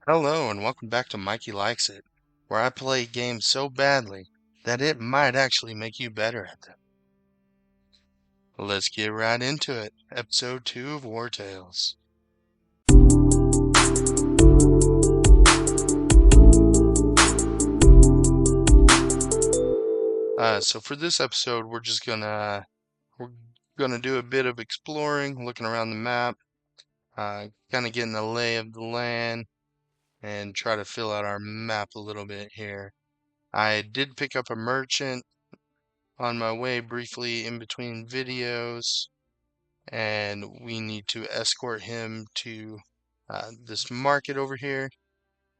Hello and welcome back to Mikey Likes It, where I play games so badly that it might actually make you better at them. Let's get right into it. Episode 2 of WarTales. So for this episode, we're gonna do a bit of exploring, looking around the map, kind of getting the lay of the land, and try to fill out our map a little bit here. I did pick up a merchant on my way briefly in between videos, and we need to escort him to this market over here.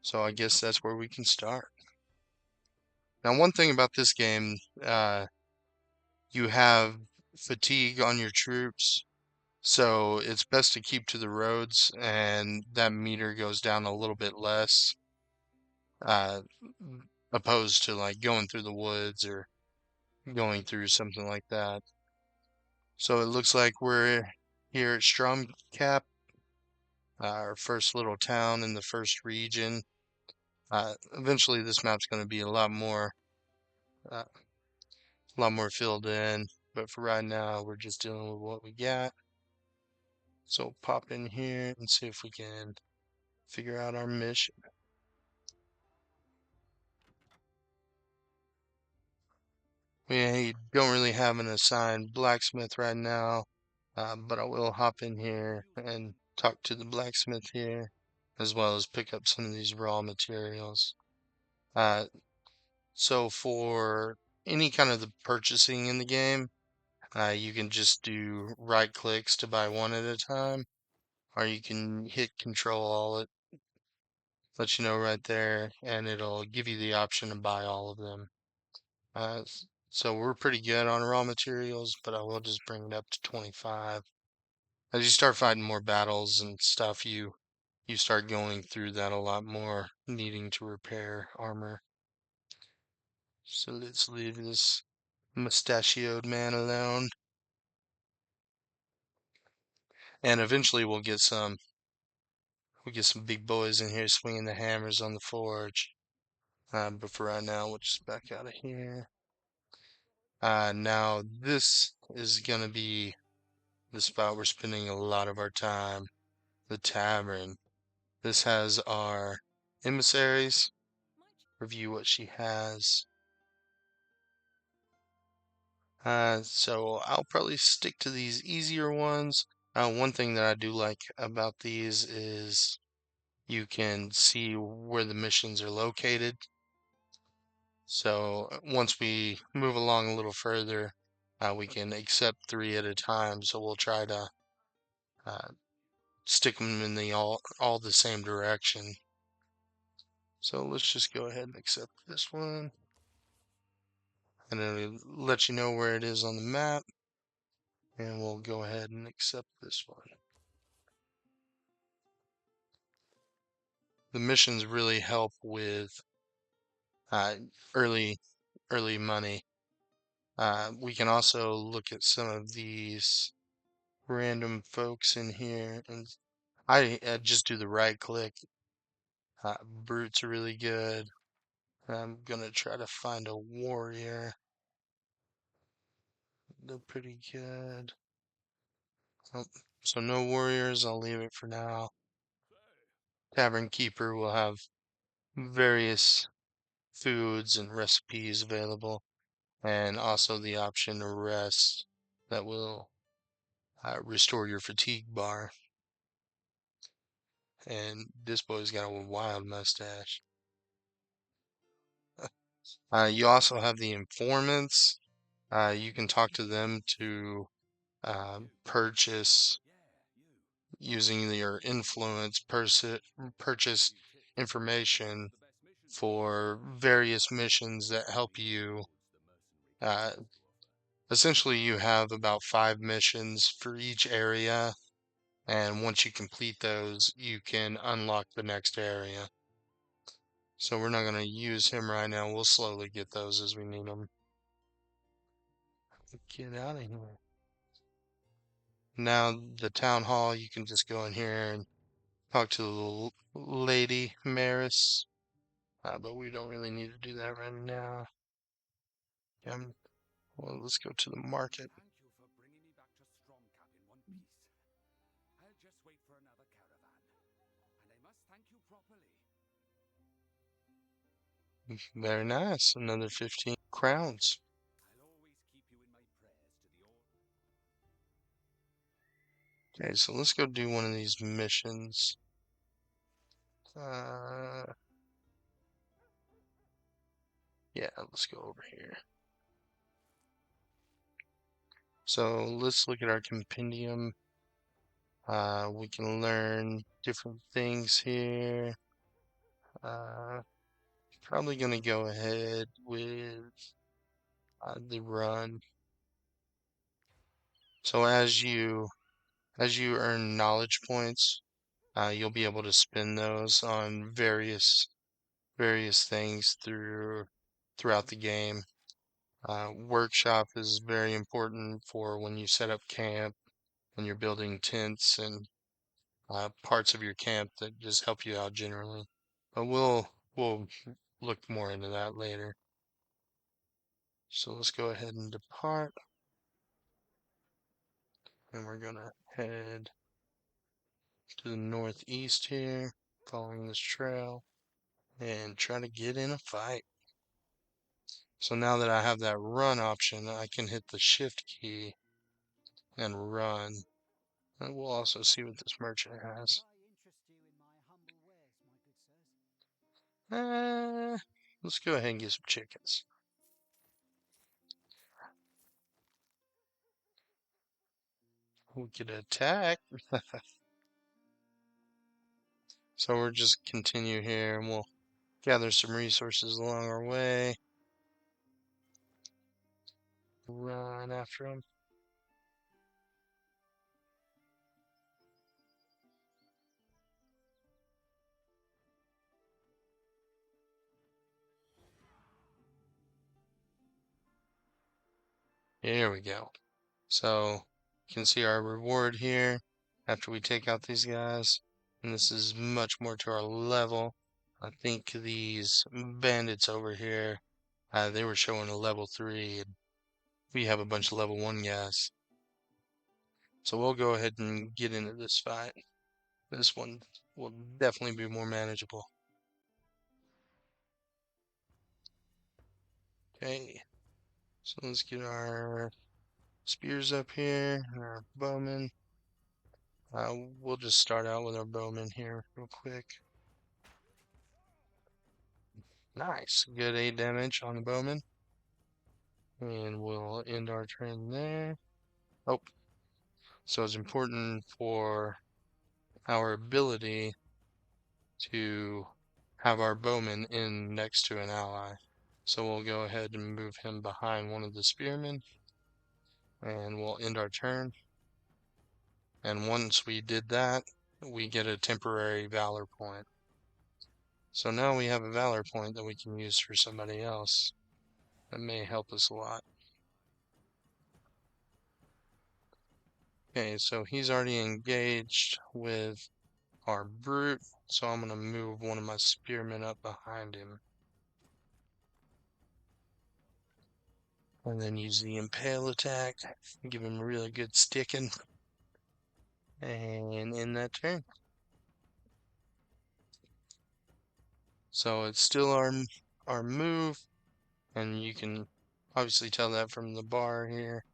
So I guess that's where we can start. Now, one thing about this game, you have fatigue on your troops, so it's best to keep to the roads, and that meter goes down a little bit less, uh, opposed to like going through the woods or going through something like that. So it looks like we're here at Stromcap, our first little town in the first region. Eventually, this map's going to be a lot more filled in. But for right now, we're just dealing with what we got. So pop in here and see if we can figure out our mission. We don't really have an assigned blacksmith right now, but I will hop in here and talk to the blacksmith here, as well as pick up some of these raw materials. Uh, so for any kind of the purchasing in the game, you can just do right clicks to buy one at a time, or you can hit Control All, it lets you know right there, and it'll give you the option to buy all of them. So we're pretty good on raw materials, but I will just bring it up to 25. As you start fighting more battles and stuff, you start going through that a lot more, needing to repair armor. So let's leave this mustachioed man alone, and eventually we'll get some big boys in here swinging the hammers on the forge. But for right now, we'll just back out of here. Now this is gonna be the spot we're spending a lot of our time, the tavern. This has our emissaries. Review what she has. So I'll probably stick to these easier ones. One thing that I do like about these is you can see where the missions are located. So once we move along a little further, we can accept 3 at a time. So we'll try to uh, stick them in the all the same direction. So let's just go ahead and accept this one, and it'll let you know where it is on the map. And we'll go ahead and accept this one. The missions really help with uh, early early money. We can also look at some of these random folks in here, and I just do the right click. Brute's really good. I'm gonna try to find a warrior. They're pretty good. Oh, so no warriors, I'll leave it for now. Tavern Keeper will have various foods and recipes available, and also the option to rest that will restore your fatigue bar. And this boy's got a wild mustache. You also have the informants. You can talk to them to purchase using your influence, purchase information for various missions that help you. Uh, Essentially, you have about 5 missions for each area, and once you complete those, you can unlock the next area. So we're not going to use him right now. We'll slowly get those as we need them. Get out of here. Now, the town hall, you can just go in here and talk to the little lady Maris, but we don't really need to do that right now. Well, let's go to the market. Thank you for bringing me back to Stromcap in one piece. I'll just wait for another caravan. And I must thank you properly. Very nice. Another 15 crowns. I'll always keep you in my prayers to the old. Okay, so let's go do one of these missions. Uh, yeah, let's go over here. So let's look at our compendium. We can learn different things here. Uh, Probably gonna go ahead with the run. So as you earn knowledge points, you'll be able to spend those on various things throughout the game. Workshop is very important for when you set up camp and you're building tents and parts of your camp that just help you out generally. But we'll look more into that later. So let's go ahead and depart, and we're gonna head to the northeast here, following this trail, and try to get in a fight. So now that I have that run option, I can hit the shift key and run. And we'll also see what this merchant has. Have I interest you in my humble wares, my good sirs? Uh, let's go ahead and get some chickens. We could attack. So we'll just continue here and we'll gather some resources along our way. Run after them. Here we go. So you can see our reward here after we take out these guys. And this is much more to our level. I think these bandits over here, they were showing a level 3, and we have a bunch of level 1 guys. So we'll go ahead and get into this fight. This one will definitely be more manageable. Okay, so let's get our spears up here, and our bowmen. We'll just start out with our bowmen here real quick. Nice, good 8 damage on the bowman. And we'll end our turn there. Oh, so it's important for our ability to have our bowman in next to an ally. So we'll go ahead and move him behind one of the spearmen, and we'll end our turn. And once we did that, we get a temporary valor point. So now we have a valor point that we can use for somebody else. That may help us a lot. Okay, so he's already engaged with our brute, so I'm going to move one of my spearmen up behind him. And then use the impale attack, give him a really good sticking, and end that turn. So it's still our move, and you can obviously tell that from the bar here.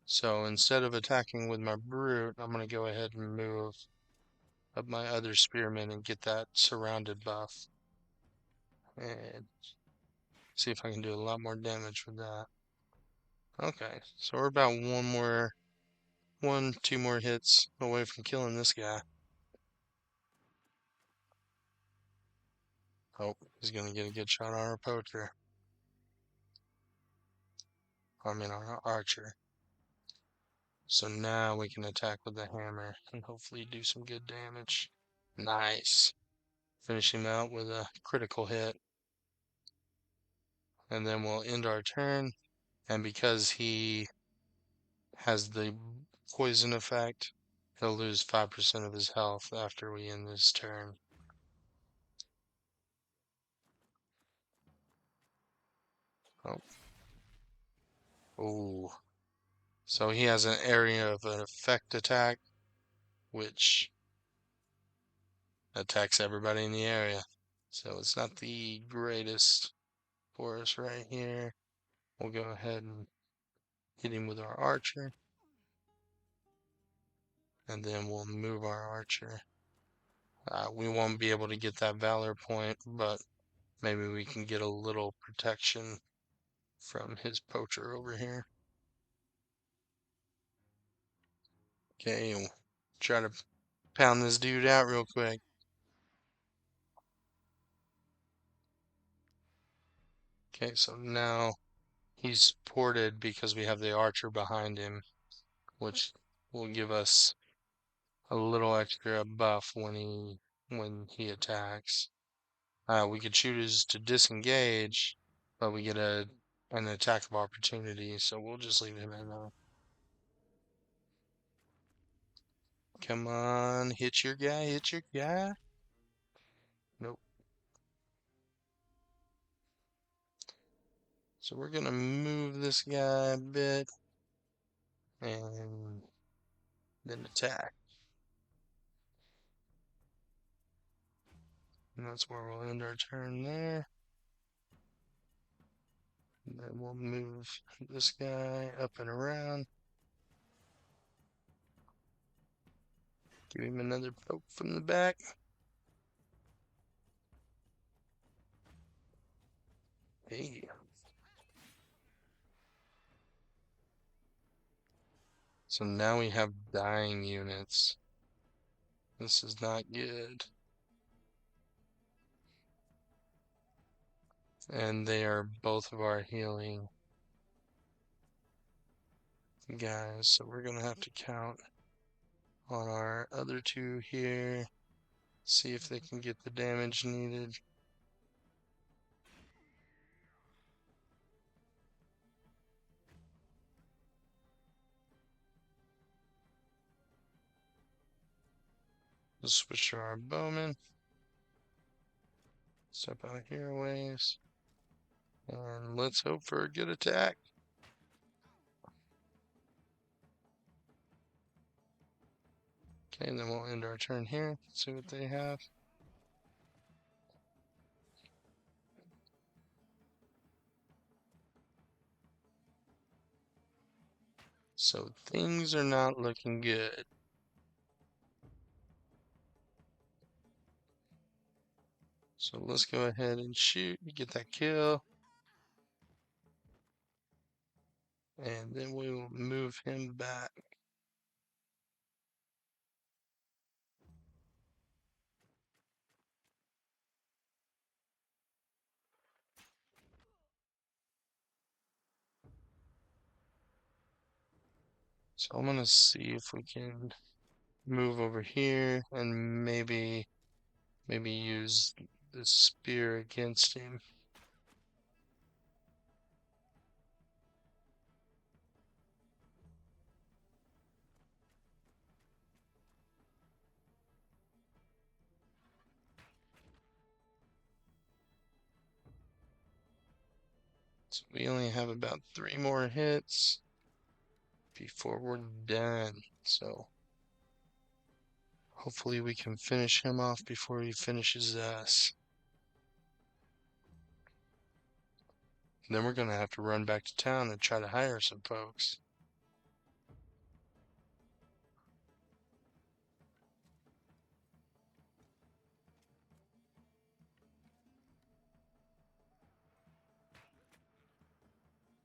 So instead of attacking with my brute, I'm going to go ahead and move up my other spearmen and get that surrounded buff. And see if I can do a lot more damage with that. Okay, so we're about two more hits away from killing this guy. Oh, he's gonna get a good shot on our poacher. I mean, our archer. So now we can attack with the hammer and hopefully do some good damage. Nice. Finish him out with a critical hit. And then we'll end our turn. And because he has the poison effect, He'll lose 5% of his health after we end this turn. Oh. Oh. So he has an area of an effect attack, which attacks everybody in the area. So it's not the greatest for us right here. We'll go ahead and hit him with our archer. And then we'll move our archer. We won't be able to get that valor point, but maybe we can get a little protection from his poacher over here. Okay, we'll try to pound this dude out real quick. Okay, so now he's ported because we have the archer behind him, which will give us a little extra buff when he attacks. We could choose to disengage, but we get an attack of opportunity, so we'll just leave him in there. Come on, hit your guy, hit your guy. Nope. So we're gonna move this guy a bit and then attack. And that's where we'll end our turn there. And then we'll move this guy up and around. Give him another poke from the back. Hey. So now we have dying units. This is not good. And they are both of our healing guys. So we're gonna have to count on our other two here. See if they can get the damage needed. Let's switch to our bowman. Step out here a ways. And let's hope for a good attack. Okay, and then we'll end our turn here. See what they have. So things are not looking good. So let's go ahead and shoot, get that kill. And then we will move him back. So I'm gonna see if we can move over here and maybe use the spear against him. So we only have about 3 more hits before we're done. So hopefully we can finish him off before he finishes us. Then we're gonna have to run back to town and try to hire some folks.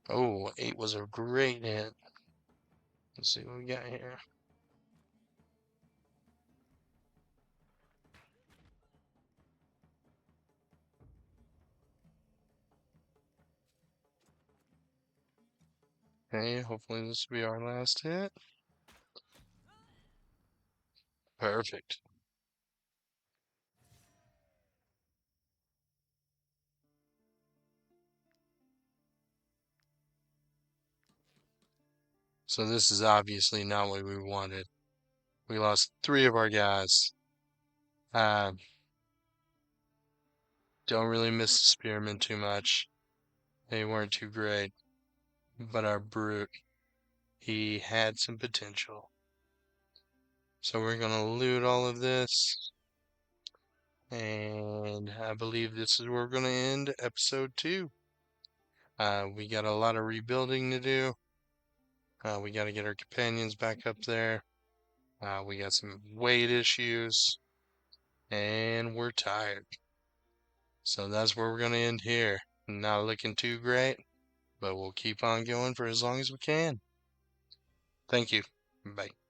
Oh, 8 was a great hit. Let's see what we got here. Okay, hopefully this will be our last hit. Perfect. So this is obviously not what we wanted. We lost three of our guys. Uh, don't really miss the spearmen too much. They weren't too great. But our brute, he had some potential. So we're gonna loot all of this. And I believe this is where we're gonna end episode 2. We got a lot of rebuilding to do. We got to get our companions back up there. We got some weight issues, and we're tired. So that's where we're going to end here. Not looking too great, but we'll keep on going for as long as we can. Thank you. Bye.